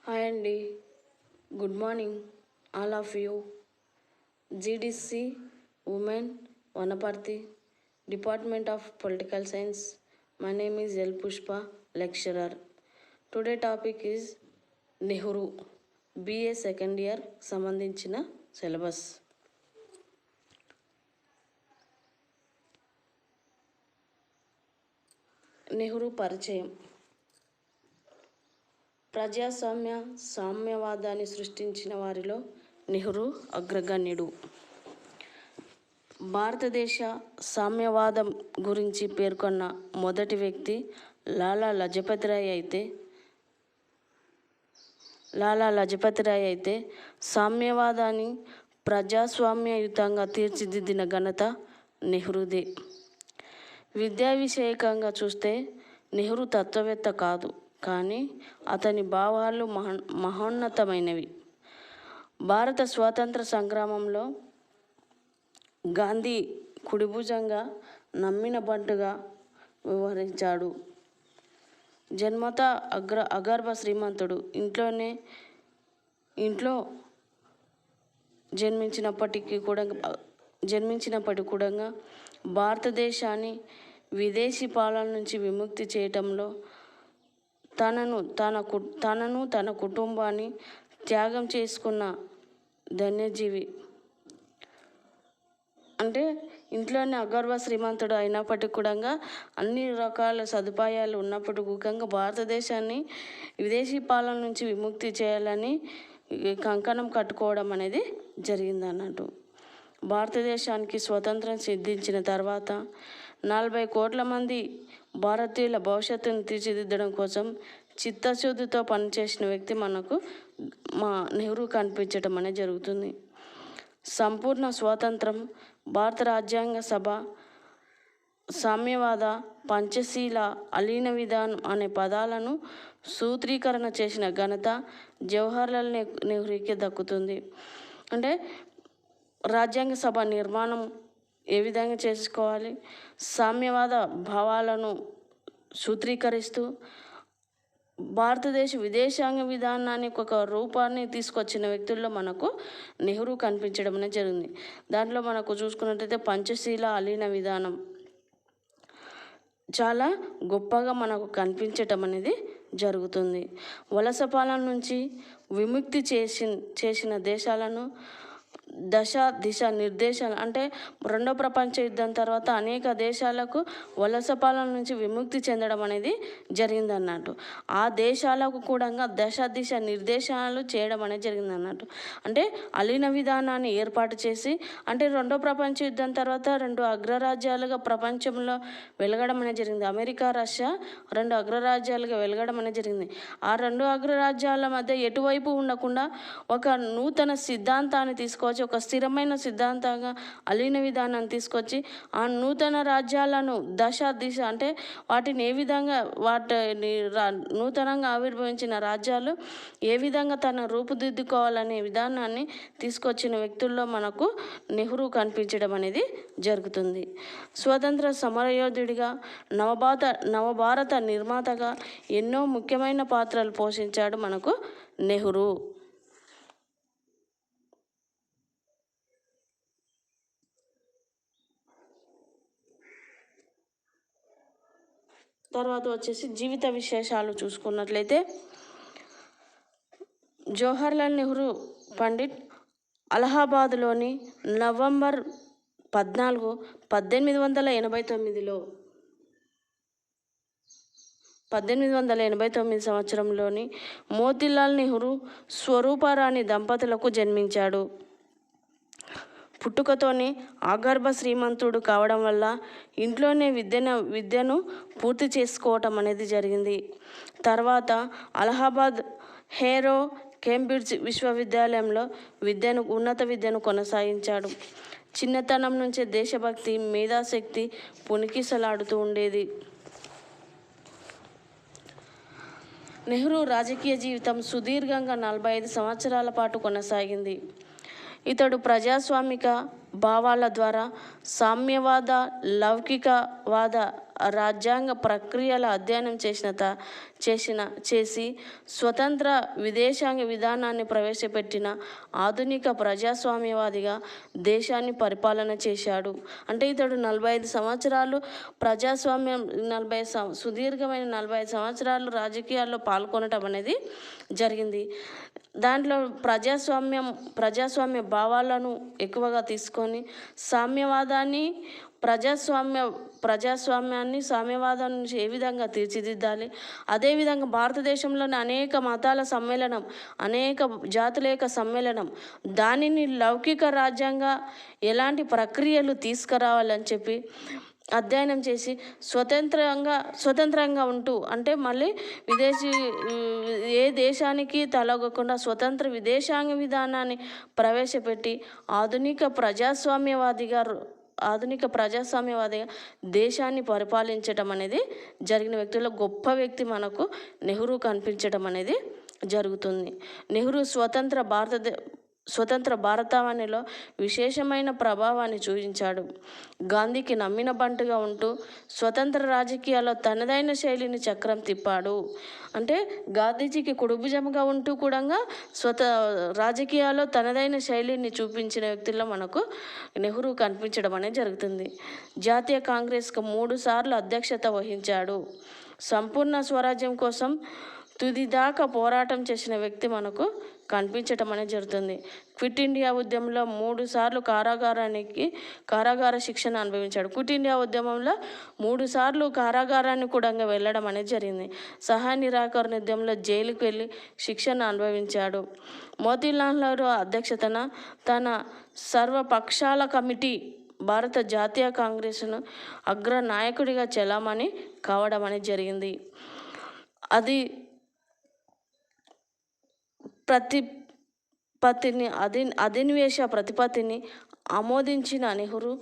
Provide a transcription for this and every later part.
Hi అండి, good morning all of you. GDC women Wanaparthy, department of political science. My name is L Pushpa, lecturer. Today topic is Nehru, BA second year సంబంధించిన syllabus. Nehru పరిచయం. సామ్యవాదాన్ని సృష్టించిన వారిలో నెహ్రూ అగ్రగణ్యుడు. భారతదేశ సామ్యవాదం గురించి పేర్కొన్న మొదటి వ్యక్తి లాలా లజపతి రాయ్ అయితే సామ్యవాదాన్ని ప్రజాస్వామ్యయుతంగా తీర్చిదిద్దిన ఘనత నెహ్రూదే. విద్యా విషయకంగా చూస్తే నెహ్రూ తత్వవేత్త కాదు, కానీ అతని భావాలు మహోన్నతమైనవి. భారత స్వాతంత్ర సంగ్రామంలో గాంధీ కుడిభుజంగా నమ్మిన బంటుగా వ్యవహరించాడు. జన్మత అగర్భ శ్రీమంతుడు. ఇంట్లో జన్మించినప్పటికీ కూడా భారతదేశాన్ని విదేశీ పాలన నుంచి విముక్తి చేయటంలో తన కుటుంబాన్ని త్యాగం చేసుకున్న ధన్యజీవి. అంటే ఇంట్లోనే అగర్భ శ్రీమంతుడు అయినప్పటికీ కూడా అన్ని రకాల సదుపాయాలు ఉన్నప్పటికీ కూడా భారతదేశాన్ని విదేశీ పాలన నుంచి విముక్తి చేయాలని కంకణం కట్టుకోవడం అనేది జరిగింది అన్నట్టు. భారతదేశానికి స్వతంత్రం సిద్ధించిన తర్వాత 40 కోట్ల మంది భారతీయుల భవిష్యత్తును తీర్చిదిద్దడం కోసం చిత్తశుద్ధితో పనిచేసిన వ్యక్తి మనకు నెహ్రూ కనిపించడం అనేది జరుగుతుంది. సంపూర్ణ స్వాతంత్రం, భారత రాజ్యాంగ సభ, సామ్యవాద, పంచశీల, అలీన విధానం అనే పదాలను సూత్రీకరణ చేసిన ఘనత జవహర్లాల్ నెహ్రూకి దక్కుతుంది. అంటే రాజ్యాంగ సభ నిర్మాణం ఏ విధంగా చేసుకోవాలి, సామ్యవాద భావాలను సూత్రీకరిస్తూ భారతదేశ విదేశాంగ విధానానికి ఒక రూపాన్ని తీసుకొచ్చిన వ్యక్తుల్లో మనకు నెహ్రూ కనిపించడం అనేది జరిగింది. దాంట్లో మనకు చూసుకున్నట్టయితే పంచశీల, అలీన విధానం చాలా గొప్పగా మనకు కనిపించటం అనేది జరుగుతుంది. వలస పాలన నుంచి విముక్తి చేసిన దేశాలను దిశ నిర్దేశాలు, అంటే రెండో ప్రపంచ యుద్ధం తర్వాత అనేక దేశాలకు వలస పాలన నుంచి విముక్తి చెందడం అనేది జరిగింది అన్నట్టు. ఆ దేశాలకు కూడా దిశ నిర్దేశాలు చేయడం అనేది జరిగింది అన్నట్టు. అంటే అలీన విధానాన్ని ఏర్పాటు చేసి, అంటే రెండో ప్రపంచ యుద్ధం తర్వాత 2 అగ్రరాజ్యాలుగా ప్రపంచంలో వెలగడం అనేది జరిగింది. అమెరికా, రష్యా 2 అగ్రరాజ్యాలుగా వెలగడం అనేది జరిగింది. ఆ 2 అగ్రరాజ్యాల మధ్య ఎటువైపు ఉండకుండా ఒక నూతన సిద్ధాంతాన్ని తీసుకొచ్చి, ఒక స్థిరమైన సిద్ధాంతంగా అలీన విధానాన్ని తీసుకొచ్చి ఆ నూతన రాజ్యాలను దిశ అంటే వాటిని ఏ విధంగా నూతనంగా ఆవిర్భవించిన రాజ్యాలు ఏ విధంగా తన రూపుదిద్దుకోవాలనే విధానాన్ని తీసుకొచ్చిన వ్యక్తుల్లో మనకు నెహ్రూ కనిపించడం అనేది జరుగుతుంది. స్వతంత్ర సమరయోధుడిగా, నవభారత నిర్మాతగా ఎన్నో ముఖ్యమైన పాత్రలు పోషించాడు మనకు నెహ్రూ. తర్వాత వచ్చేసి జీవిత విశేషాలు చూసుకున్నట్లయితే, జవహర్లాల్ నెహ్రూ పండిట్ అలహాబాద్లోని నవంబర్ 14, 1889 సంవత్సరంలోని మోతీలాల్ నెహ్రూ స్వరూపరాణి దంపతులకు జన్మించాడు. పుట్టుకతోనే అగర్భ శ్రీమంతుడు కావడం వల్ల ఇంట్లోనే విద్యను పూర్తి చేసుకోవటం అనేది జరిగింది. తర్వాత అలహాబాద్, హేరో, కేంబ్రిడ్జ్ విశ్వవిద్యాలయంలో ఉన్నత విద్యను కొనసాగించాడు. చిన్నతనం నుంచే దేశభక్తి, మేధాశక్తి పుణికిసలాడుతూ ఉండేది. నెహ్రూ రాజకీయ జీవితం సుదీర్ఘంగా 45 సంవత్సరాల పాటు కొనసాగింది. ఇతడు ప్రజాస్వామిక భావాల ద్వారా సామ్యవాద లౌకికవాద రాజ్యాంగ ప్రక్రియల అధ్యయనం చేసి స్వతంత్ర విదేశాంగ విధానాన్ని ప్రవేశపెట్టిన ఆధునిక ప్రజాస్వామ్యవాదిగా దేశాన్ని పరిపాలన చేశాడు. అంటే ఇతడు 45 సంవత్సరాలు ప్రజాస్వామ్యం సుదీర్ఘమైన 45 సంవత్సరాలు రాజకీయాల్లో పాల్గొనటం అనేది జరిగింది. దాంట్లో ప్రజాస్వామ్య భావాలను ఎక్కువగా తీసుకొని సామ్యవాదాన్ని ప్రజాస్వామ్యాన్ని సామ్యవాదం నుంచి ఏ విధంగా తీర్చిదిద్దాలి, అదేవిధంగా భారతదేశంలోని అనేక మతాల సమ్మేళనం, అనేక జాతుల యొక్క సమ్మేళనం, దానిని లౌకిక రాజ్యంగా ఎలాంటి ప్రక్రియలు తీసుకురావాలని చెప్పి అధ్యయనం చేసి స్వతంత్రంగా ఉంటూ, అంటే మళ్ళీ ఏ దేశానికి తలొగ్గకుండా స్వతంత్ర విదేశాంగ విధానాన్ని ప్రవేశపెట్టి ఆధునిక ప్రజాస్వామ్యవాదిగా దేశాన్ని పరిపాలించడం అనేది జరిగిన వ్యక్తుల్లో గొప్ప వ్యక్తి మనకు నెహ్రూ కనిపించడం అనేది జరుగుతుంది. నెహ్రూ స్వతంత్ర భారతావనిలో విశేషమైన ప్రభావాన్ని చూపించాడు. గాంధీకి నమ్మిన బంటుగా ఉంటూ స్వతంత్ర రాజకీయాల్లో తనదైన శైలిని చక్రం తిప్పాడు. అంటే గాంధీజీకి కుడిభుజంగా ఉంటూ కూడా రాజకీయాల్లో తనదైన శైలిని చూపించిన వ్యక్తుల్లో మనకు నెహ్రూ కనిపించడం అనేది జరుగుతుంది. జాతీయ కాంగ్రెస్కు 3 సార్లు అధ్యక్షత వహించాడు. సంపూర్ణ స్వరాజ్యం కోసం తుదిదాకా పోరాటం చేసిన వ్యక్తి మనకు కనిపించటం అనేది జరుగుతుంది. క్విట్ ఇండియా ఉద్యమంలో 3 సార్లు కారాగార శిక్షణ అనుభవించాడు. క్విట్ ఇండియా ఉద్యమంలో 3 సార్లు కారాగారాన్ని కూడా వెళ్ళడం అనేది జరిగింది. సహాయ నిరాకరణ ఉద్యమంలో జైలుకు వెళ్ళి శిక్షణ అనుభవించాడు. మోతీలాల్ నెహ్రూ అధ్యక్షతన తన సర్వపక్షాల కమిటీ భారత జాతీయ కాంగ్రెస్ను అగ్ర నాయకుడిగా చెలామణి కావడం అనేది జరిగింది. అది అధినివేశ ప్రతిపత్తిని ఆమోదించిన నెహ్రూ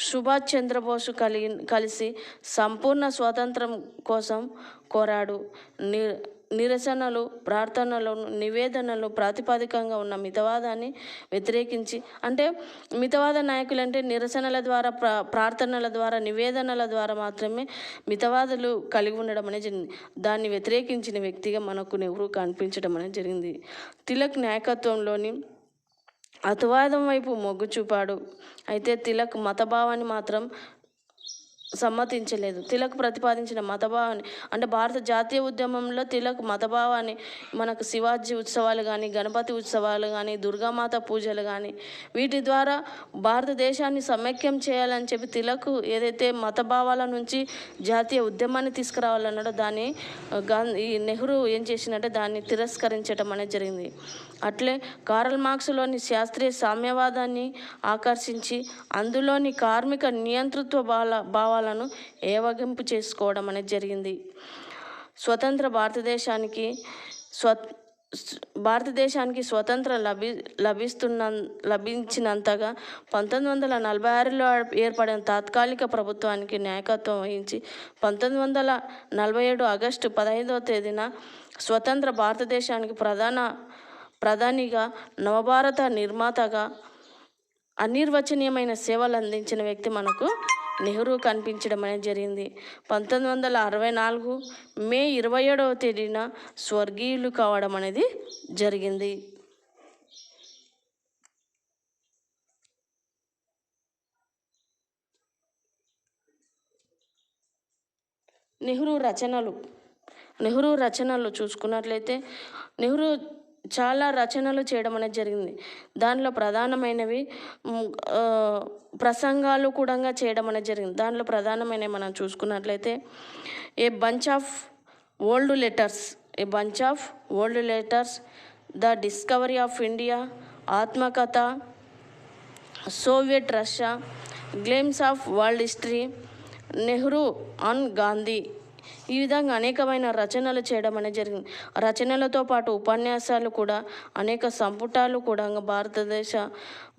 సుభాష్ చంద్రబోస్ కలిసి సంపూర్ణ స్వాతంత్రం కోసం కోరాడు. నిరసనలు, ప్రార్థనలు, నివేదనలు ప్రాతిపదికంగా ఉన్న మితవాదాన్ని వ్యతిరేకించి, అంటే మితవాద నాయకులు అంటే నిరసనల ద్వారా, ప్రార్థనల ద్వారా, నివేదనల ద్వారా మాత్రమే మితవాదులు కలిగి ఉండడం అనేది జరిగింది. దాన్ని వ్యతిరేకించిన వ్యక్తిగా మనకు నెహ్రూ కనిపించడం అనేది జరిగింది. తిలక్ నాయకత్వంలోని అతివాదం వైపు మొగ్గు చూపాడు. అయితే తిలక్ మతభావాన్ని మాత్రం సమ్మతించలేదు. తిలక్ ప్రతిపాదించిన మతభావాన్ని, అంటే భారత జాతీయ ఉద్యమంలో తిలక్ మతభావాన్ని, మనకు శివాజీ ఉత్సవాలు కానీ, గణపతి ఉత్సవాలు కానీ, దుర్గామాత పూజలు కానీ, వీటి ద్వారా భారతదేశాన్ని సమైక్యం చేయాలని చెప్పి తిలక్ ఏదైతే మతభావాల నుంచి జాతీయ ఉద్యమాన్ని తీసుకురావాలన్నాడో దాన్ని నెహ్రూ ఏం చేసినట్టే దాన్ని తిరస్కరించడం అనేది జరిగింది. అట్లే కార్ల్ మార్క్స్లోని శాస్త్రీయ సామ్యవాదాన్ని ఆకర్షించి అందులోని కార్మిక నియంతృత్వ భావాలను ఏవగింపు చేసుకోవడం అనేది జరిగింది. స్వతంత్ర భారతదేశానికి స్వతంత్రం లభించినంతగా 1946లో ఏర్పడిన తాత్కాలిక ప్రభుత్వానికి నాయకత్వం వహించి 1947 ఆగస్టు 15వ తేదీన స్వతంత్ర భారతదేశానికి ప్రధానిగా, నవభారత నిర్మాతగా అనిర్వచనీయమైన సేవలు అందించిన వ్యక్తి మనకు నెహ్రూ కనిపించడం అనేది జరిగింది. 1964 మే 27వ తేదీన స్వర్గీయులు కావడం అనేది జరిగింది. నెహ్రూ రచనలు చూసుకున్నట్లయితే నెహ్రూ చాలా రచనలు చేయడం అనేది జరిగింది. దానిలో ప్రధానమైనవి ప్రసంగాలు కూడా చేయడం అనేది జరిగింది. దానిలో ప్రధానమైనవి మనం చూసుకున్నట్లయితే a bunch of old letters, the discovery of India, ఆత్మకథ, Soviet Russia, glimpses of world history, Nehru on Gandhi, ఈ విధంగా అనేకమైన రచనలు చేయడం అనేది జరిగింది. రచనలతో పాటు ఉపన్యాసాలు కూడా, అనేక సంపుటాలు కూడా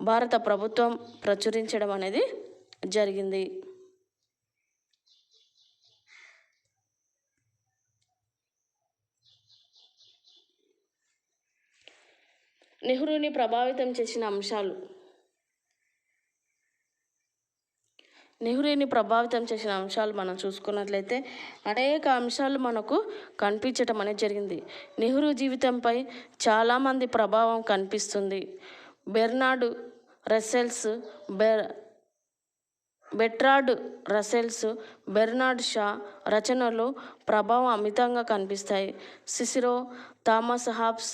భారత ప్రభుత్వం ప్రచురించడం అనేది జరిగింది. నెహ్రూని ప్రభావితం చేసిన అంశాలు. నెహ్రూని ప్రభావితం చేసిన అంశాలు మనం చూసుకున్నట్లయితే అనేక అంశాలు మనకు కనిపించటం అనేది జరిగింది. నెహ్రూ జీవితంపై చాలామంది ప్రభావం కనిపిస్తుంది. Bernard Russells, Bertrand Russells, Bernard Shaw రచనలు ప్రభావం అమితంగా కనిపిస్తాయి. సిసిరో, థామస్ హాబ్స్,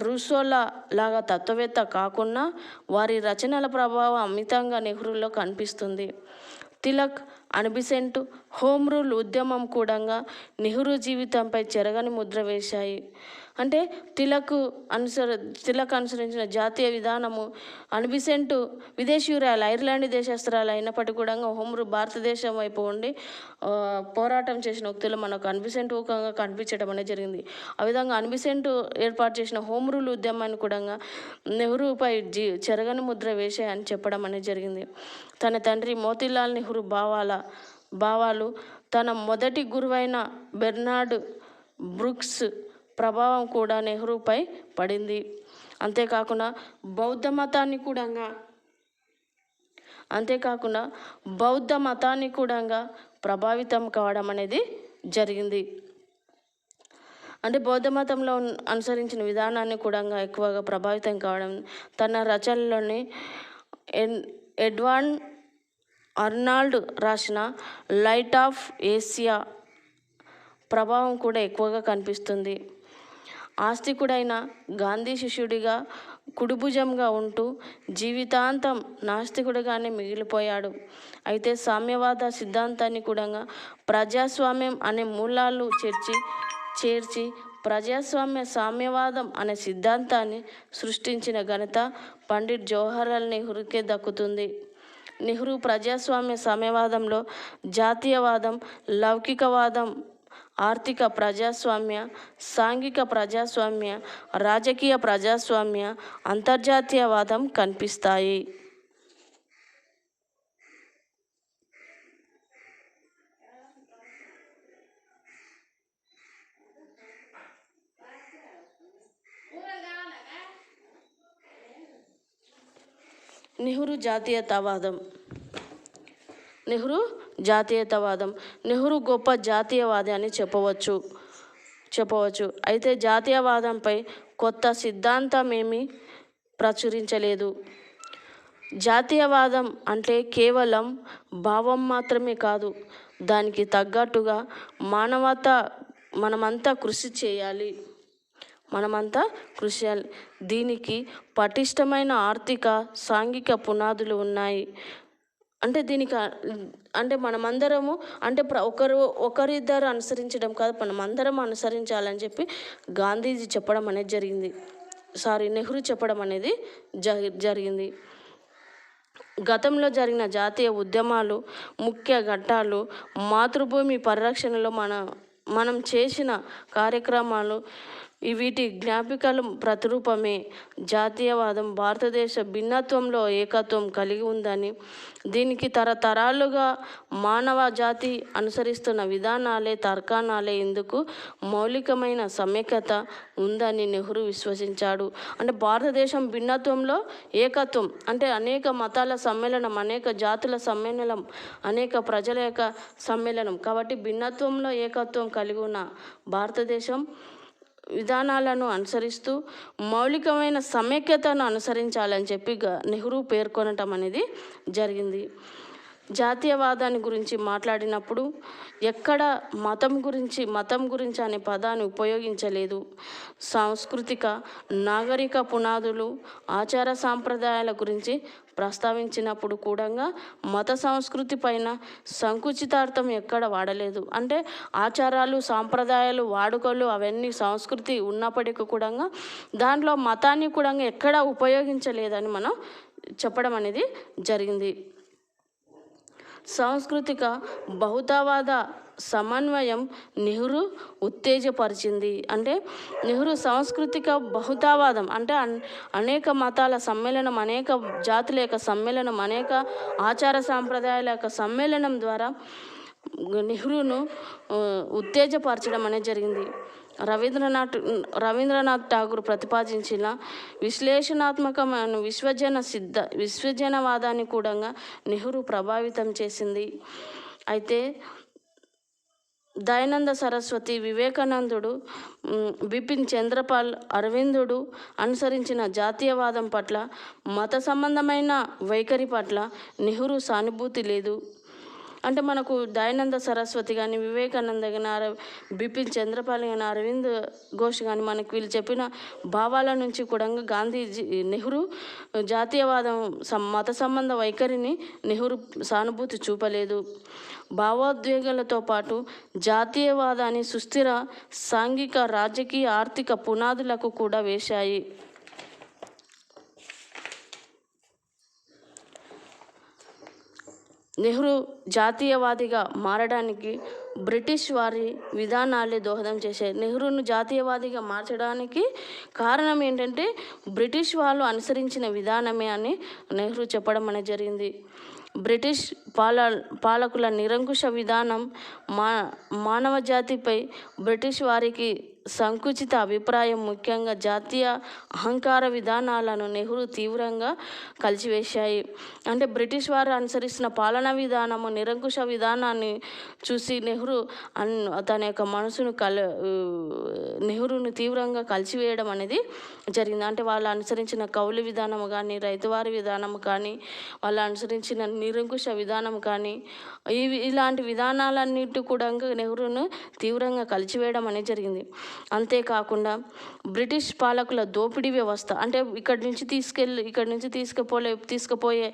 రూసోలా లాగా తత్వవేత్త కాకుండా వారి రచనల ప్రభావం అమితంగా నెహ్రూలో కనిపిస్తుంది. తిలక్, అన్బిసెంట్, హోమ్ రూల్ ఉద్యమం కూడా నెహ్రూ జీవితంపై చెరగని ముద్ర వేశాయి. అంటే తిలక్ అనుసరించిన జాతీయ విధానము, అన్బిసెంట్ విదేశీయురాలు, ఐర్లాండ్ దేశస్తురాలు అయినప్పటికీ కూడా హోమ్ రూల్ భారతదేశం వైపు ఉండి పోరాటం చేసిన వ్యక్తులు మనకు అన్బిసెంట్ ఊకంగా కనిపించడం అనేది జరిగింది. ఆ విధంగా అన్బిసెంట్ ఏర్పాటు చేసిన హోమ్ రూల్ ఉద్యమాన్ని కూడా నెహ్రూపై చెరగని ముద్ర వేశాయని చెప్పడం అనేది జరిగింది. తన తండ్రి మోతీలాల్ నెహ్రూ భావాలు, తన మొదటి గురువైన బెర్నార్డ్ బ్రూక్స్ ప్రభావం కూడా నెహ్రూపై పడింది. అంతేకాకుండా బౌద్ధ మతాన్ని కూడా ప్రభావితం కావడం అనేది జరిగింది. అంటే బౌద్ధ మతంలో అనుసరించిన విధానాన్ని కూడా ఎక్కువగా ప్రభావితం కావడం, తన రచనలోని ఎడ్వర్డ్ అర్నాల్డ్ రాసిన లైట్ ఆఫ్ ఏషియా ప్రభావం కూడా ఎక్కువగా కనిపిస్తుంది. ఆస్తికుడైన గాంధీ శిష్యుడిగా కుడిభుజంగా ఉంటూ జీవితాంతం నాస్తికుడిగానే మిగిలిపోయాడు. అయితే సామ్యవాద సిద్ధాంతాన్ని కూడా ప్రజాస్వామ్యం అనే మూలాలు చేర్చి సామ్యవాదం అనే సిద్ధాంతాన్ని సృష్టించిన ఘనత పండిట్ జవహర్లాల్ నెహ్రూకే దక్కుతుంది. నెహ్రూ ప్రజాస్వామ్య సామ్యవాదంలో జాతీయవాదం, లౌకికవాదం, ఆర్థిక ప్రజాస్వామ్య, సాంఘిక ప్రజాస్వామ్య, రాజకీయ ప్రజాస్వామ్య, అంతర్జాతీయవాదం కనిపిస్తాయి. నెహ్రూ జాతీయతావాదం. నెహ్రూ గొప్ప జాతీయవాది అని చెప్పవచ్చు. అయితే జాతీయవాదంపై కొత్త సిద్ధాంతం ఏమీ ప్రచురించలేదు. జాతీయవాదం అంటే కేవలం భావం మాత్రమే కాదు, దానికి తగ్గట్టుగా మనమంతా కృషి చేయాలి. దీనికి పటిష్టమైన ఆర్థిక, సాంఘిక పునాదులు ఉన్నాయి. అంటే మనమందరము ఒకరిద్దరు అనుసరించడం కాదు, మనమందరం అనుసరించాలని చెప్పి గాంధీజీ చెప్పడం అనేది జరిగింది. నెహ్రూ చెప్పడం అనేది జరిగింది. గతంలో జరిగిన జాతీయ ఉద్యమాలు, ముఖ్య ఘట్టాలు, మాతృభూమి పరిరక్షణలో మనం చేసిన కార్యక్రమాలు, వీటి జ్ఞాపికల ప్రతిరూపమే. జాతీయవాదం భారతదేశ భిన్నత్వంలో ఏకత్వం కలిగి ఉందని, దీనికి తరతరాలుగా మానవ జాతి అనుసరిస్తున్న విధానాలే, తర్కాణాలే ఇందుకు మౌలికమైన సమైక్యత ఉందని నెహ్రూ విశ్వసించాడు. అంటే భారతదేశం భిన్నత్వంలో ఏకత్వం అంటే అనేక మతాల సమ్మేళనం, అనేక జాతుల సమ్మేళనం, అనేక ప్రజల యొక్క సమ్మేళనం. కాబట్టి భిన్నత్వంలో ఏకత్వం కలిగి ఉన్న భారతదేశం విధానాలను అనుసరిస్తూ మౌలికమైన సమైక్యతను అనుసరించాలని చెప్పి నెహ్రూ పేర్కొనటం అనేది జరిగింది. జాతీయవాదాన్ని గురించి మాట్లాడినప్పుడు ఎక్కడ మతం గురించి అనే పదాన్ని ఉపయోగించలేదు. సాంస్కృతిక, నాగరిక పునాదులు, ఆచార సాంప్రదాయాల గురించి ప్రస్తావించినప్పుడు కూడా మత సంస్కృతి పైన సంకుచితార్థం ఎక్కడ వాడలేదు. అంటే ఆచారాలు, సాంప్రదాయాలు, వాడుకలు అవన్నీ సంస్కృతి ఉన్నప్పటికీ కూడా దాంట్లో మతాన్ని కూడా ఎక్కడా ఉపయోగించలేదని మనం చెప్పడం అనేది జరిగింది. సాంస్కృతిక బహుళవాద సమన్వయం నెహ్రూ ఉత్తేజపరిచింది. అంటే నెహ్రూ సాంస్కృతిక బహుళవాదం అంటే అనేక మతాల సమ్మేళనం, అనేక జాతుల యొక్క సమ్మేళనం, అనేక ఆచార సాంప్రదాయాల యొక్క సమ్మేళనం ద్వారా నెహ్రూను ఉత్తేజపరచడం అనేది జరిగింది. రవీంద్రనాథ్ ఠాగూర్ ప్రతిపాదించిన విశ్లేషణాత్మకమైన విశ్వజనవాదాన్ని కూడా నెహ్రూ ప్రభావితం చేసింది. అయితే దయానంద సరస్వతి, వివేకానందుడు, బిపిన్ చంద్రపాల్, అరవిందుడు అనుసరించిన జాతీయవాదం పట్ల, మత సంబంధమైన వైఖరి పట్ల నెహ్రూ సానుభూతి లేదు. అంటే మనకు దయానంద సరస్వతి కానీ, వివేకానంద కానీ, బిపిన్ చంద్రపాల్ కానీ, అరవింద్ ఘోష్ కానీ మనకు వీళ్ళు చెప్పిన భావాల నుంచి కూడా నెహ్రూ జాతీయవాదం మత సంబంధ వైఖరిని నెహ్రూ సానుభూతి చూపలేదు. భావోద్వేగాలతో పాటు జాతీయవాదాన్ని సుస్థిర సాంఘిక, రాజకీయ, ఆర్థిక పునాదులకు కూడా వేశాయి. నెహ్రూ జాతీయవాదిగా మారడానికి బ్రిటిష్ వారి విధానాలే దోహదం చేశాయి. నెహ్రూను జాతీయవాదిగా మార్చడానికి కారణం ఏంటంటే బ్రిటిష్ వాళ్ళు అనుసరించిన విధానమే అని నెహ్రూ చెప్పడం అనేది జరిగింది. బ్రిటిష్ పాలకుల నిరంకుశ విధానం మానవ జాతిపై బ్రిటిష్ వారికి సంకుచిత అభిప్రాయం, ముఖ్యంగా జాతీయ అహంకార విధానాలను నెహ్రూ తీవ్రంగా కలిచివేశాయి. అంటే బ్రిటిష్ వారు అనుసరిస్తున్న పాలనా విధానము, నిరంకుశ విధానాన్ని చూసి నెహ్రూ తన యొక్క మనసును నెహ్రూను తీవ్రంగా కలిసివేయడం అనేది జరిగింది. అంటే వాళ్ళు అనుసరించిన కౌలు విధానము కానీ, రైతువారి విధానము కానీ, వాళ్ళు అనుసరించిన నిరంకుశ విధానం కానీ, ఇలాంటి విధానాలన్నిటి కూడా నెహ్రూను తీవ్రంగా కలిసివేయడం అనేది జరిగింది. అంతేకాకుండా బ్రిటిష్ పాలకుల దోపిడీ వ్యవస్థ, అంటే ఇక్కడి నుంచి తీసుకుపోయే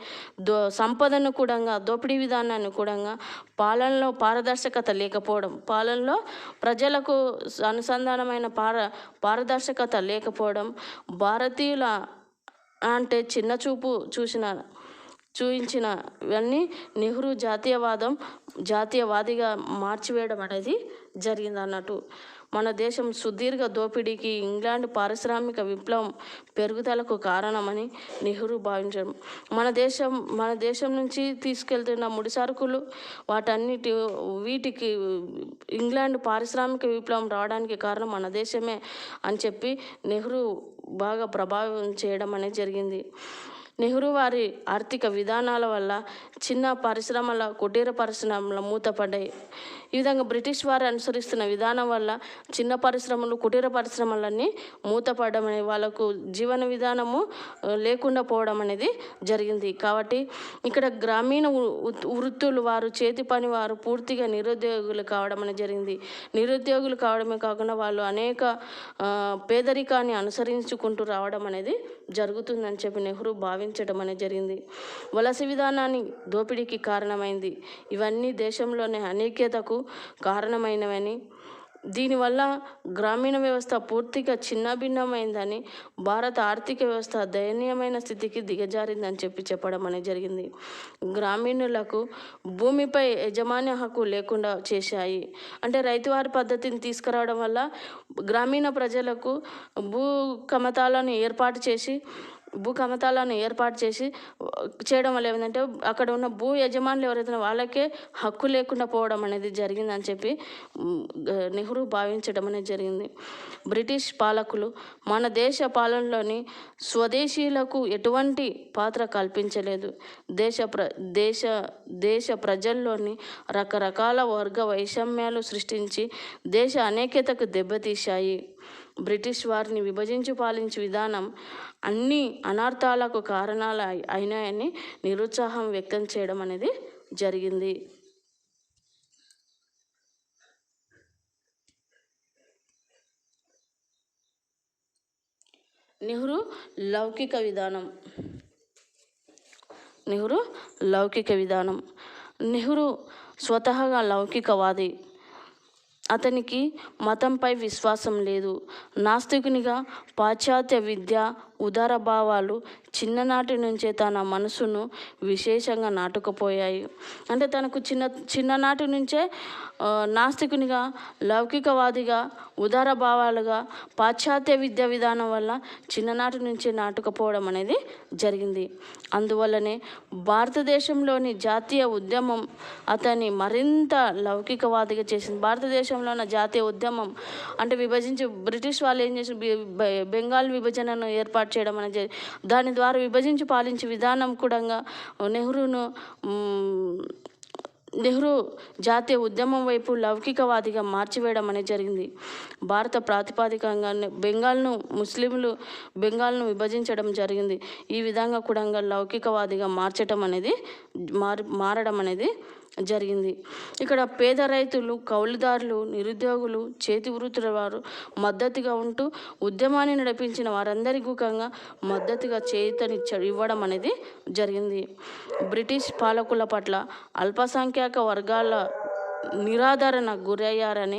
సంపదను కూడా, దోపిడీ విధానాన్ని కూడా, పాలనలో పారదర్శకత లేకపోవడం, పాలనలో ప్రజలకు అనుసంధానమైన పారదర్శకత లేకపోవడం, భారతీయుల అంటే చిన్న చూపు చూయించినవన్నీ నెహ్రూ జాతీయవాదిగా మార్చివేయడం అనేది జరిగింది అన్నట్టు. మన దేశం సుదీర్ఘ దోపిడీకి ఇంగ్లాండ్ పారిశ్రామిక విప్లవం పెరుగుదలకు కారణమని నెహ్రూ భావించడం. మన దేశం నుంచి తీసుకెళ్తున్న ముడి సరుకులు వీటికి ఇంగ్లాండ్ పారిశ్రామిక విప్లవం రావడానికి కారణం మన దేశమే అని చెప్పి నెహ్రూ బాగా ప్రభావం చేయడం అనేది జరిగింది. నెహ్రూ వారి ఆర్థిక విధానాల వల్ల చిన్న కుటీర పరిశ్రమల మూతపడ్డాయి. ఈ విధంగా బ్రిటిష్ వారు అనుసరిస్తున్న విధానం వల్ల చిన్న పరిశ్రమలు, కుటీర పరిశ్రమలన్నీ మూతపడడం అనేది, వాళ్ళకు జీవన విధానము లేకుండా పోవడం అనేది జరిగింది. కాబట్టి ఇక్కడ గ్రామీణ వృత్తులు వారు, చేతి పని వారు పూర్తిగా నిరుద్యోగులు కావడం అనేది జరిగింది. నిరుద్యోగులు కావడమే కాకుండా వాళ్ళు అనేక పేదరికాన్ని అనుసరించుకుంటూ రావడం అనేది జరుగుతుందని చెప్పి నెహ్రూ భావించడం అనేది జరిగింది. వలస విధానాన్ని దోపిడీకి కారణమైంది. ఇవన్నీ దేశంలోని అనైక్యతకు కారణమైనవని, దీనివల్ల గ్రామీణ వ్యవస్థ పూర్తిగా చిన్నభిన్నమైందని, భారత ఆర్థిక వ్యవస్థ దయనీయమైన స్థితికి దిగజారిందని చెప్పడం అనేది జరిగింది. గ్రామీణులకు భూమిపై యజమాన్య హక్కు లేకుండా చేశాయి. అంటే రైతువారి పద్ధతిని తీసుకురావడం వల్ల గ్రామీణ ప్రజలకు భూ కమతాలను ఏర్పాటు చేసి చేయడం వల్ల ఏమిటంటే అక్కడ ఉన్న భూ యజమానులు ఎవరైతే వాళ్ళకే హక్కు లేకుండా పోవడం అనేది జరిగిందని చెప్పి నెహ్రూ భావించడం అనేది జరిగింది. బ్రిటిష్ పాలకులు మన దేశ పాలనలోని స్వదేశీయులకు ఎటువంటి పాత్ర కల్పించలేదు. దేశ ప్రజల్లోని రకరకాల వర్గ వైషమ్యాలు సృష్టించి దేశ అనేకతకు దెబ్బతీశాయి. బ్రిటిష్ వారిని విభజించి పాలించే విధానం అన్ని అనర్థాలకు కారణాలు అయినాయని నిరుత్సాహం వ్యక్తం చేయడం అనేది జరిగింది. నెహ్రూ లౌకిక విధానం. నెహ్రూ స్వతహాగా లౌకికవాది. అతనికి మతంపై విశ్వాసం లేదు. నాస్తికునిగా పాశ్చాత్య విద్య, ఉదార భావాలు చిన్ననాటి నుంచే తన మనసును విశేషంగా నాటుకుపోయాయి. అంటే తనకు చిన్ననాటి నుంచే నాస్తికునిగా, లౌకికవాదిగా, ఉదార భావాలుగా పాశ్చాత్య విద్యా విధానం వల్ల చిన్ననాటి నుంచే నాటుకుపోవడం అనేది జరిగింది. అందువల్లనే భారతదేశంలోని జాతీయ ఉద్యమం అతన్ని మరింత లౌకికవాదిగా చేసింది. భారతదేశంలో ఉన్న జాతీయ ఉద్యమం అంటే బ్రిటిష్ వాళ్ళు ఏం చేసి బెంగాల్ విభజనను ఏర్పాటు చేయడం అనేది, దాని ద్వారా విభజించి పాలించే విధానం కూడా నెహ్రూ జాతీయ ఉద్యమం వైపు లౌకికవాదిగా మార్చివేయడం అనేది జరిగింది. భారత ప్రాతిపదికంగా బెంగాల్ను విభజించడం జరిగింది. ఈ విధంగా కూడా లౌకికవాదిగా మారడం అనేది జరిగింది. ఇక్కడ పేద రైతులు, కౌలుదారులు, నిరుద్యోగులు, చేతి వృత్తుల వారు మద్దతుగా ఉంటూ ఉద్యమాన్ని నడిపించిన వారందరికీ మద్దతుగా ఇవ్వడం అనేది జరిగింది. బ్రిటిష్ పాలకుల పట్ల అల్పసంఖ్యాక వర్గాల నిరాదరణ గురయ్యారని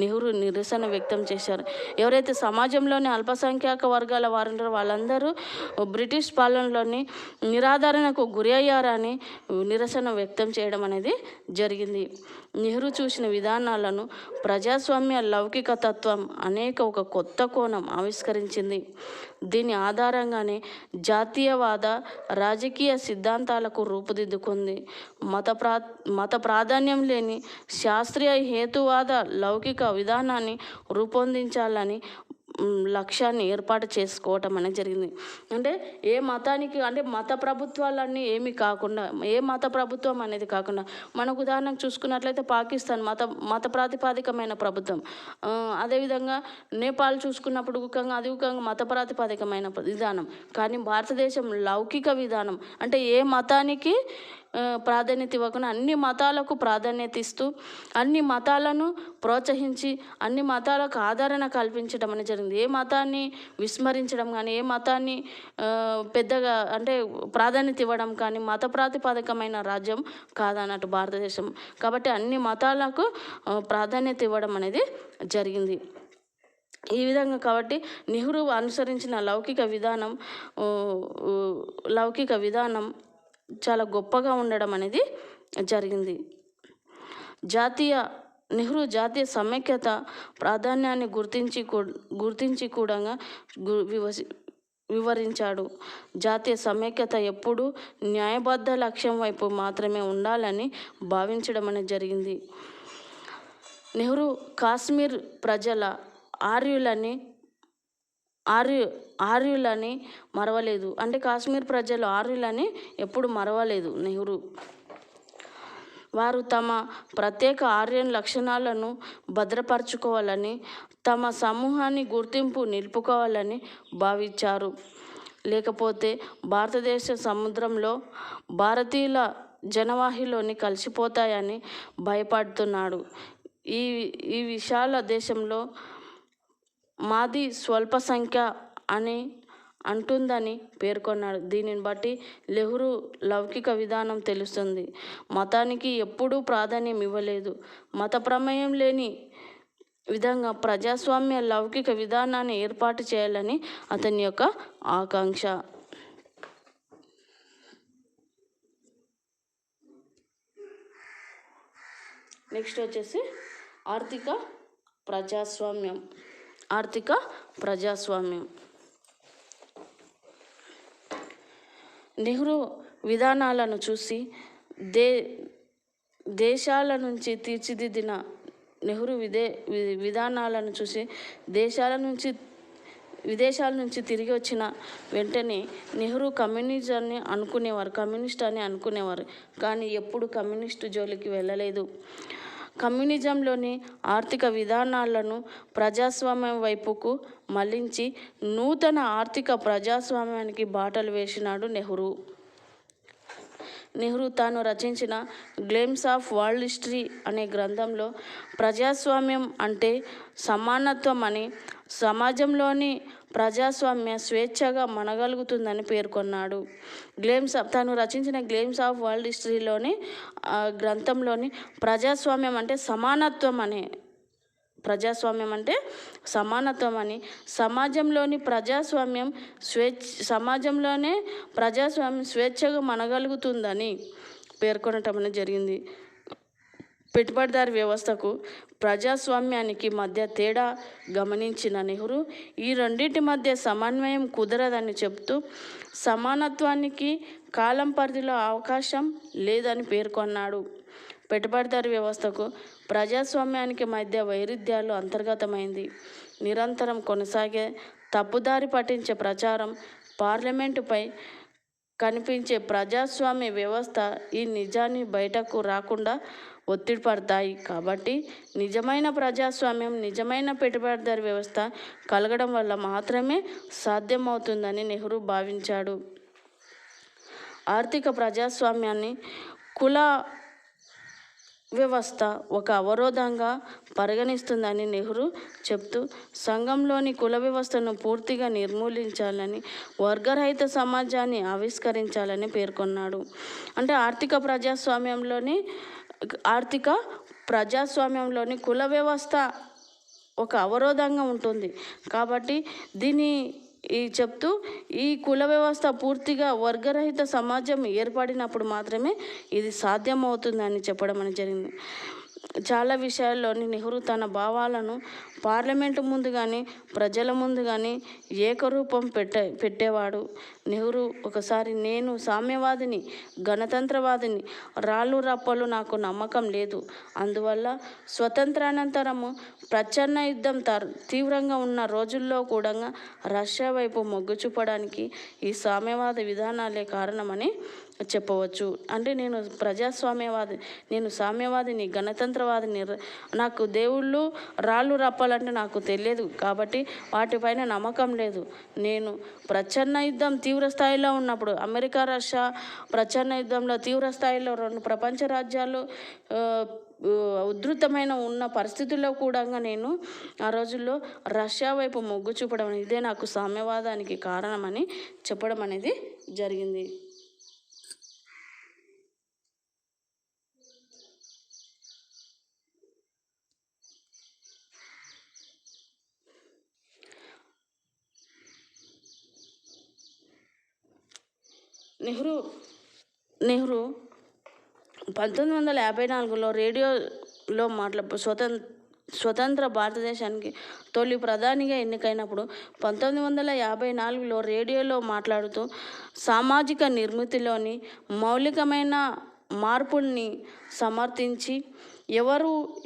నెహ్రూ నిరసన వ్యక్తం చేశారు. ఎవరైతే సమాజంలోని అల్పసంఖ్యాక వర్గాల వారు వాళ్ళందరూ బ్రిటిష్ పాలనలోని నిరాదరణకు గురి అయ్యారని నిరసన వ్యక్తం చేయడం అనేది జరిగింది. నెహ్రూ చూసిన విధానాలను ప్రజాస్వామ్య లౌకిక తత్వం ఒక కొత్త కోణం ఆవిష్కరించింది. దీని ఆధారంగానే జాతీయవాద రాజకీయ సిద్ధాంతాలకు రూపుదిద్దుకుంది. మత ప్రాధాన్యం లేని శాస్త్రీయ హేతువాద లౌకిక విధానాన్ని రూపొందించాలని లక్ష్యాన్ని ఏర్పాటు చేసుకోవటం అనేది జరిగింది. అంటే ఏ మతానికి అంటే మత ప్రభుత్వాలన్నీ ఏమి కాకుండా, ఏ మత ప్రభుత్వం అనేది కాకుండా, మనకు ఉదాహరణకు చూసుకున్నట్లయితే పాకిస్తాన్ మత ప్రాతిపాదికమైన ప్రభుత్వం. అదేవిధంగా నేపాల్ చూసుకున్నప్పుడు అది మత ప్రాతిపాదికమైన విధానం. కానీ భారతదేశం లౌకిక విధానం. అంటే ఏ మతానికి ప్రాధాన్యత ఇవ్వకుండా అన్ని మతాలకు ప్రాధాన్యత ఇస్తూ అన్ని మతాలను ప్రోత్సహించి అన్ని మతాలకు ఆదరణ కల్పించడం అనేది జరిగింది. ఏ మతాన్ని విస్మరించడం కానీ, ఏ మతాన్ని పెద్దగా అంటే ప్రాధాన్యత ఇవ్వడం కానీ మత ప్రాతిపాదికమైన రాజ్యం కాదన్నట్టు భారతదేశం. కాబట్టి అన్ని మతాలకు ప్రాధాన్యత ఇవ్వడం అనేది జరిగింది. ఈ విధంగా కాబట్టి నెహ్రూ అనుసరించిన లౌకిక విధానం చాలా గొప్పగా ఉండడం అనేది జరిగింది. నెహ్రూ జాతీయ సమైక్యత ప్రాధాన్యాన్ని గుర్తించి కూడా వివరించాడు. జాతీయ సమైక్యత ఎప్పుడూ న్యాయబద్ధ లక్ష్యం వైపు మాత్రమే ఉండాలని భావించడం అనేది జరిగింది. నెహ్రూ కాశ్మీర్ ప్రజల ఆర్యులని మరవలేదు. అంటే కాశ్మీర్ ప్రజలు ఆర్యులని ఎప్పుడు మరవలేదు నెహ్రూ. వారు తమ ప్రత్యేక ఆర్యన్ లక్షణాలను భద్రపరచుకోవాలని, తమ సమూహాన్ని గుర్తింపు నిలుపుకోవాలని భావించారు. లేకపోతే భారతదేశ సముద్రంలో భారతీయుల జనవాహిలోని కలిసిపోతాయని భయపడుతున్నాడు. ఈ విశాల దేశంలో మాది స్వల్ప సంఖ్య అని అంటుందని పేర్కొన్నాడు. దీనిని బట్టి నెహ్రూ లౌకిక విధానం తెలుస్తుంది. మతానికి ఎప్పుడూ ప్రాధాన్యం ఇవ్వలేదు. మత ప్రమేయం లేని విధంగా ప్రజాస్వామ్య లౌకిక విధానాన్ని ఏర్పాటు చేయాలని అతని యొక్క ఆకాంక్ష. నెక్స్ట్ వచ్చేసి ఆర్థిక ప్రజాస్వామ్యం. నెహ్రూ విధానాలను చూసి దేశాల నుంచి తీర్చిదిద్దిన విధానాలను చూసి విదేశాల నుంచి తిరిగి వచ్చిన వెంటనే నెహ్రూ కమ్యూనిస్ట్ అని అనుకునేవారు. కానీ ఎప్పుడు కమ్యూనిస్టు జోలికి వెళ్ళలేదు. కమ్యూనిజంలోని ఆర్థిక విధానాలను ప్రజాస్వామ్యం వైపుకు మళ్లించి నూతన ఆర్థిక ప్రజాస్వామ్యానికి బాటలు వేసినాడు నెహ్రూ. తాను రచించిన గ్లిమ్స్ ఆఫ్ వరల్డ్ హిస్టరీ అనే గ్రంథంలో ప్రజాస్వామ్యం అంటే సమానత్వం అని, సమాజంలోని ప్రజాస్వామ్య స్వేచ్ఛగా మనగలుగుతుందని పేర్కొన్నాడు. తాను రచించిన గ్లిమ్స్ ఆఫ్ వరల్డ్ హిస్టరీలోని గ్రంథంలోని ప్రజాస్వామ్యం అంటే సమానత్వం అనే ప్రజాస్వామ్యం అంటే సమానత్వం అని, సమాజంలోనే ప్రజాస్వామ్యం స్వేచ్ఛగా మనగలుగుతుందని పేర్కొనటం అనేది జరిగింది. పెట్టుబడిదారీ వ్యవస్థకు ప్రజాస్వామ్యానికి మధ్య తేడా గమనించిన నెహ్రూ ఈ రెండింటి మధ్య సమన్వయం కుదరదని చెప్తూ సమానత్వానికి కాలం పరిధిలో అవకాశం లేదని పేర్కొన్నాడు. పెట్టుబడిదారీ వ్యవస్థకు ప్రజాస్వామ్యానికి మధ్య వైరుధ్యాలు అంతర్గతమైంది. నిరంతరం కొనసాగే తప్పుదారి పట్టించే ప్రచారం, పార్లమెంటుపై కనిపించే ప్రజాస్వామ్య వ్యవస్థ ఈ నిజాన్ని బయటకు రాకుండా ఒత్తిడి పడతాయి. కాబట్టి నిజమైన ప్రజాస్వామ్యం, నిజమైన పెట్టుబడిదారీ వ్యవస్థ కలగడం వల్ల మాత్రమే సాధ్యమవుతుందని నెహ్రూ భావించాడు. ఆర్థిక ప్రజాస్వామ్యాన్ని కుల వ్యవస్థ ఒక అవరోధంగా పరిగణిస్తుందని నెహ్రూ చెప్తూ సంఘంలోని కుల వ్యవస్థను పూర్తిగా నిర్మూలించాలని, వర్గరహిత సమాజాన్ని ఆవిష్కరించాలని పేర్కొన్నాడు. అంటే ఆర్థిక ప్రజాస్వామ్యంలోని కుల వ్యవస్థ ఒక అవరోధంగా ఉంటుంది. కాబట్టి చెప్తూ ఈ కుల వ్యవస్థ పూర్తిగా వర్గరహిత సమాజం ఏర్పడినప్పుడు మాత్రమే ఇది సాధ్యమవుతుందని చెప్పడం అనేది జరిగింది. చాలా విషయాల్లోని నెహ్రూ తన భావాలను పార్లమెంటు ముందు కానీ ప్రజల ముందు కానీ ఏకరూపం పెట్టేవాడు. నెహ్రూ ఒకసారి నేను సామ్యవాదిని, గణతంత్రవాదిని, రాళ్ళు రప్పలు నాకు నమ్మకం లేదు. అందువల్ల స్వతంత్రానంతరము ప్రచ్ఛన్న యుద్ధం తీవ్రంగా ఉన్న రోజుల్లో కూడా రష్యా వైపు మొగ్గు చూపడానికి ఈ సామ్యవాద విధానాలే కారణమని చెప్పవచ్చు. అంటే నేను సామ్యవాదిని, గణతంత్రవాదిని, నాకు దేవుళ్ళు రాళ్ళు రప్పాలంటే నాకు తెలియదు, కాబట్టి వాటిపైన నమ్మకం లేదు. నేను ప్రచ్ఛన్న యుద్ధం తీవ్ర స్థాయిలో ఉన్నప్పుడు, అమెరికా రష్యా ప్రచ్ఛన్న యుద్ధంలో తీవ్ర స్థాయిలో 2 ప్రపంచ రాజ్యాలు ఉధృతమైన ఉన్న పరిస్థితుల్లో కూడా నేను ఆ రోజుల్లో రష్యా వైపు మొగ్గు చూపడం ఇదే నాకు సామ్యవాదానికి కారణమని చెప్పడం అనేది జరిగింది. నెహ్రూ 1954లో రేడియోలో స్వతంత్ర భారతదేశానికి తొలి ప్రధానిగా ఎన్నికైనప్పుడు 1954లో రేడియోలో మాట్లాడుతూ సామాజిక నిర్మితిలోని మౌలికమైన మార్పుల్ని సమర్థించి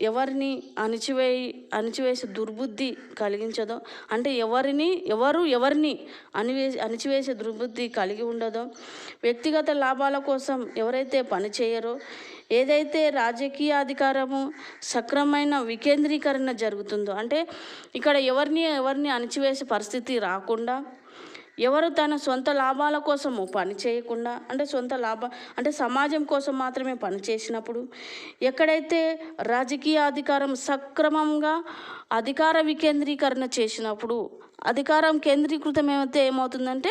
ఎవరిని అణిచివేసే దుర్బుద్ధి కలిగించదో, అంటే ఎవరిని అణిచివేసే దుర్బుద్ధి కలిగి ఉండదో, వ్యక్తిగత లాభాల కోసం ఎవరైతే పనిచేయరో, ఏదైతే రాజకీయ అధికారము సక్రమైన వికేంద్రీకరణ జరుగుతుందో, అంటే ఇక్కడ ఎవరిని అణిచివేసే పరిస్థితి రాకుండా, ఎవరు తన సొంత లాభాల కోసము పని చేయకుండా, అంటే సమాజం కోసం మాత్రమే పనిచేసినప్పుడు, ఎక్కడైతే రాజకీయ అధికారం సక్రమంగా అధికార వికేంద్రీకరణ చేసినప్పుడు, అధికారం కేంద్రీకృతం ఏమవుతుందంటే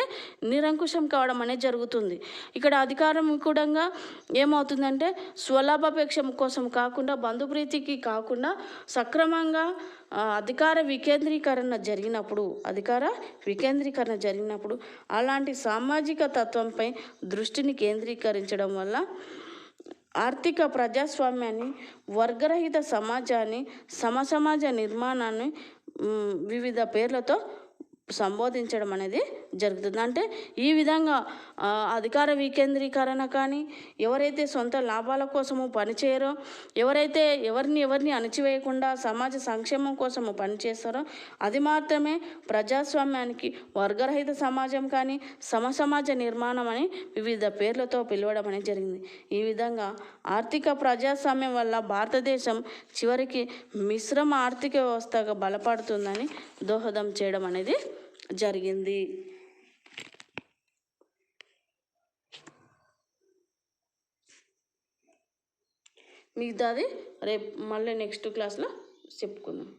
నిరంకుశం కావడం అనేది జరుగుతుంది. ఇక్కడ అధికారం కూడా ఏమవుతుందంటే స్వలాభాపేక్ష కోసం కాకుండా, బంధుప్రీతికి కాకుండా సక్రమంగా అధికార వికేంద్రీకరణ జరిగినప్పుడు అలాంటి సామాజిక తత్వంపై దృష్టిని కేంద్రీకరించడం వల్ల ఆర్థిక ప్రజాస్వామ్యాన్ని, వర్గరహిత సమాజాన్ని, సమసమాజ నిర్మాణాన్ని వివిధ పేర్లతో సంబోధించడం అనేది జరుగుతుంది. అంటే ఈ విధంగా అధికార వికేంద్రీకరణ కానీ, ఎవరైతే సొంత లాభాల కోసము పనిచేయరో, ఎవరైతే ఎవరిని అణిచివేయకుండా సమాజ సంక్షేమం కోసము పనిచేస్తారో అది మాత్రమే ప్రజాస్వామ్యానికి, వర్గరహిత సమాజం కానీ సమసమాజ నిర్మాణం అని వివిధ పేర్లతో పిలవడం అనేది జరిగింది. ఈ విధంగా ఆర్థిక ప్రజాస్వామ్యం వల్ల భారతదేశం చివరికి మిశ్రమ ఆర్థిక వ్యవస్థగా బలపడుతుందని దోహదం చేయడం అనేది జరిగింది. మిగతాది రేపు మళ్ళీ నెక్స్ట్ క్లాస్లో చెప్పుకుందాం.